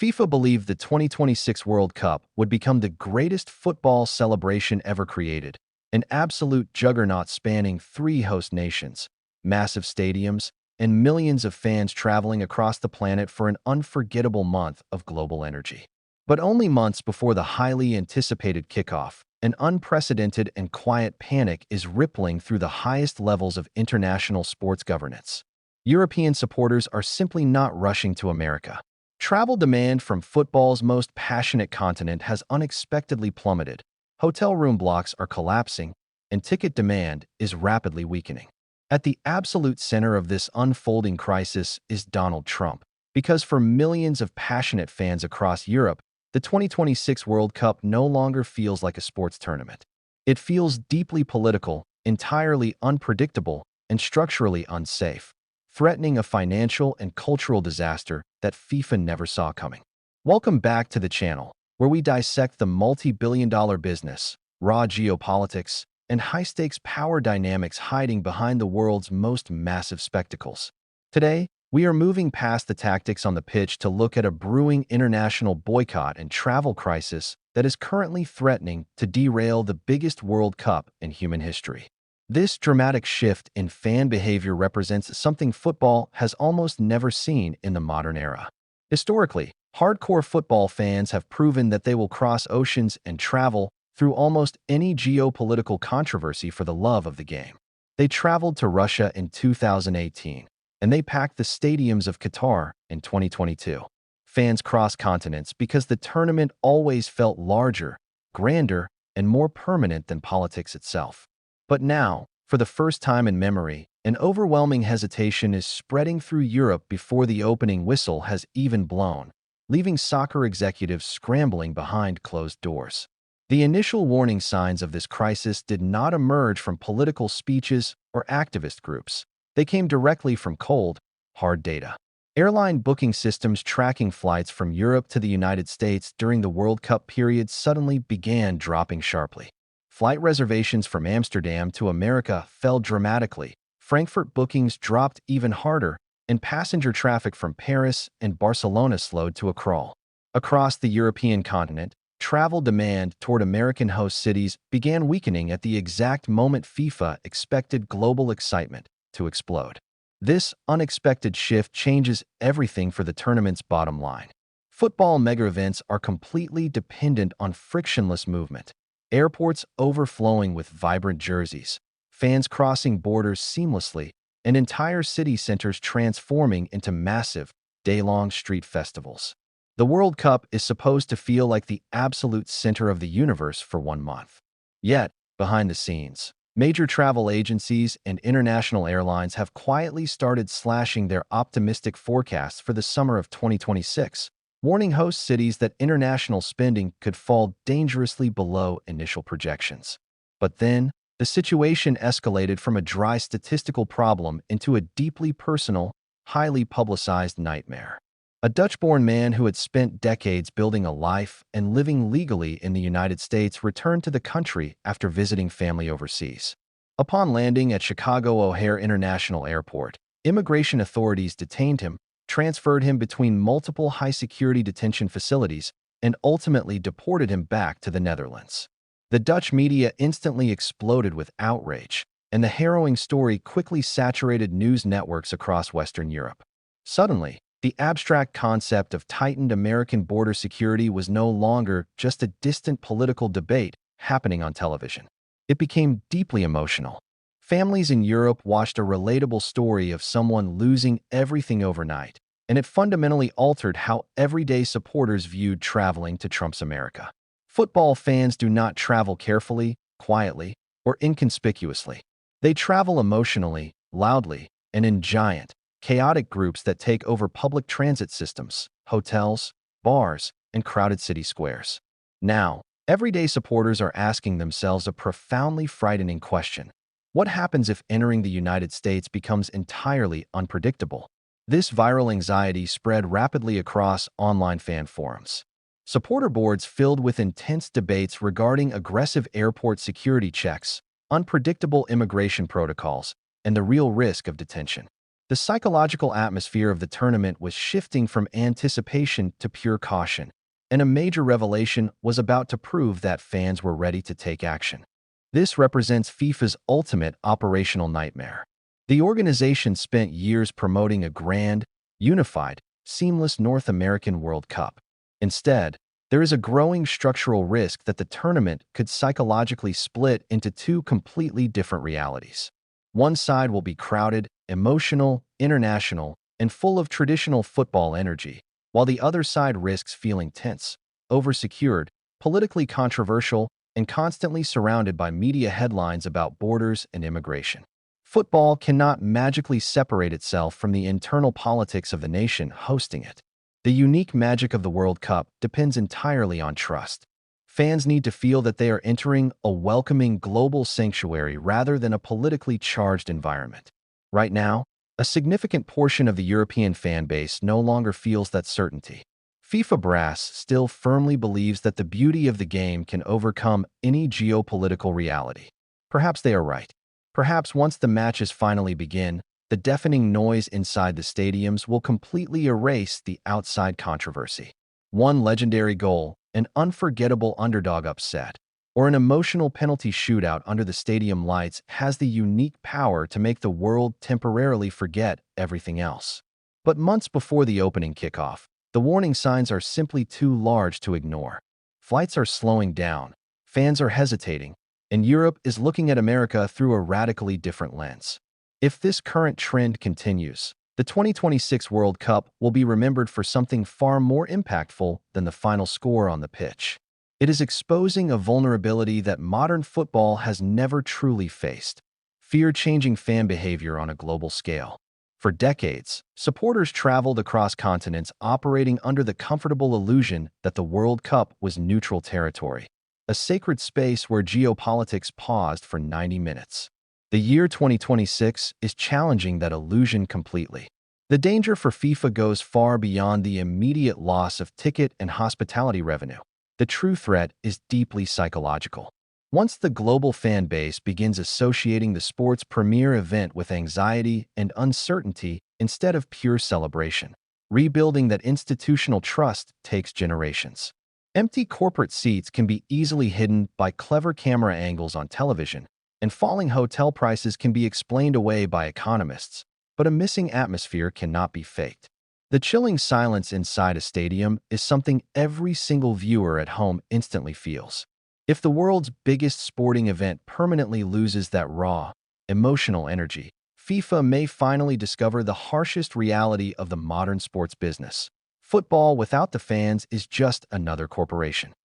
FIFA believed the 2026 World Cup would become the greatest football celebration ever created, an absolute juggernaut spanning three host nations, massive stadiums, and millions of fans traveling across the planet for an unforgettable month of global energy. But only months before the highly anticipated kickoff, an unprecedented and quiet panic is rippling through the highest levels of international sports governance. European supporters are simply not rushing to America. Travel demand from football's most passionate continent has unexpectedly plummeted. Hotel room blocks are collapsing, and ticket demand is rapidly weakening. At the absolute center of this unfolding crisis is Donald Trump, because for millions of passionate fans across Europe, the 2026 World Cup no longer feels like a sports tournament. It feels deeply political, entirely unpredictable, and structurally unsafe, threatening a financial and cultural disaster that FIFA never saw coming. Welcome back to the channel, where we dissect the multi-billion-dollar business, raw geopolitics, and high-stakes power dynamics hiding behind the world's most massive spectacles. Today, we are moving past the tactics on the pitch to look at a brewing international boycott and travel crisis that is currently threatening to derail the biggest World Cup in human history. This dramatic shift in fan behavior represents something football has almost never seen in the modern era. Historically, hardcore football fans have proven that they will cross oceans and travel through almost any geopolitical controversy for the love of the game. They traveled to Russia in 2018, and they packed the stadiums of Qatar in 2022. Fans crossed continents because the tournament always felt larger, grander, and more permanent than politics itself. But now, for the first time in memory, an overwhelming hesitation is spreading through Europe before the opening whistle has even blown, leaving soccer executives scrambling behind closed doors. The initial warning signs of this crisis did not emerge from political speeches or activist groups. They came directly from cold, hard data. Airline booking systems tracking flights from Europe to the United States during the World Cup period suddenly began dropping sharply. Flight reservations from Amsterdam to America fell dramatically, Frankfurt bookings dropped even harder, and passenger traffic from Paris and Barcelona slowed to a crawl. Across the European continent, travel demand toward American host cities began weakening at the exact moment FIFA expected global excitement to explode. This unexpected shift changes everything for the tournament's bottom line. Football mega-events are completely dependent on frictionless movement. Airports overflowing with vibrant jerseys, fans crossing borders seamlessly, and entire city centers transforming into massive, day-long street festivals. The World Cup is supposed to feel like the absolute center of the universe for 1 month. Yet, behind the scenes, major travel agencies and international airlines have quietly started slashing their optimistic forecasts for the summer of 2026, warning host cities that international spending could fall dangerously below initial projections. But then, the situation escalated from a dry statistical problem into a deeply personal, highly publicized nightmare. A Dutch-born man who had spent decades building a life and living legally in the United States returned to the country after visiting family overseas. Upon landing at Chicago O'Hare International Airport, immigration authorities detained him, transferred him between multiple high-security detention facilities, and ultimately deported him back to the Netherlands. The Dutch media instantly exploded with outrage, and the harrowing story quickly saturated news networks across Western Europe. Suddenly, the abstract concept of tightened American border security was no longer just a distant political debate happening on television. It became deeply emotional. Families in Europe watched a relatable story of someone losing everything overnight, and it fundamentally altered how everyday supporters viewed traveling to Trump's America. Football fans do not travel carefully, quietly, or inconspicuously. They travel emotionally, loudly, and in giant, chaotic groups that take over public transit systems, hotels, bars, and crowded city squares. Now, everyday supporters are asking themselves a profoundly frightening question. What happens if entering the United States becomes entirely unpredictable? This viral anxiety spread rapidly across online fan forums. Supporter boards filled with intense debates regarding aggressive airport security checks, unpredictable immigration protocols, and the real risk of detention. The psychological atmosphere of the tournament was shifting from anticipation to pure caution, and a major revelation was about to prove that fans were ready to take action. This represents FIFA's ultimate operational nightmare. The organization spent years promoting a grand, unified, seamless North American World Cup. Instead, there is a growing structural risk that the tournament could psychologically split into two completely different realities. One side will be crowded, emotional, international, and full of traditional football energy, while the other side risks feeling tense, oversecured, politically controversial, and constantly surrounded by media headlines about borders and immigration. Football cannot magically separate itself from the internal politics of the nation hosting it. The unique magic of the World Cup depends entirely on trust. Fans need to feel that they are entering a welcoming global sanctuary rather than a politically charged environment. Right now, a significant portion of the European fan base no longer feels that certainty. FIFA brass still firmly believes that the beauty of the game can overcome any geopolitical reality. Perhaps they are right. Perhaps once the matches finally begin, the deafening noise inside the stadiums will completely erase the outside controversy. One legendary goal, an unforgettable underdog upset, or an emotional penalty shootout under the stadium lights has the unique power to make the world temporarily forget everything else. But months before the opening kickoff, the warning signs are simply too large to ignore. Flights are slowing down, fans are hesitating, and Europe is looking at America through a radically different lens. If this current trend continues, the 2026 World Cup will be remembered for something far more impactful than the final score on the pitch. It is exposing a vulnerability that modern football has never truly faced: fear-changing fan behavior on a global scale. For decades, supporters traveled across continents operating under the comfortable illusion that the World Cup was neutral territory, a sacred space where geopolitics paused for 90 minutes. The year 2026 is challenging that illusion completely. The danger for FIFA goes far beyond the immediate loss of ticket and hospitality revenue. The true threat is deeply psychological. Once the global fan base begins associating the sport's premier event with anxiety and uncertainty instead of pure celebration, rebuilding that institutional trust takes generations. Empty corporate seats can be easily hidden by clever camera angles on television, and falling hotel prices can be explained away by economists, but a missing atmosphere cannot be faked. The chilling silence inside a stadium is something every single viewer at home instantly feels. If the world's biggest sporting event permanently loses that raw, emotional energy, FIFA may finally discover the harshest reality of the modern sports business. Football without the fans is just another corporation.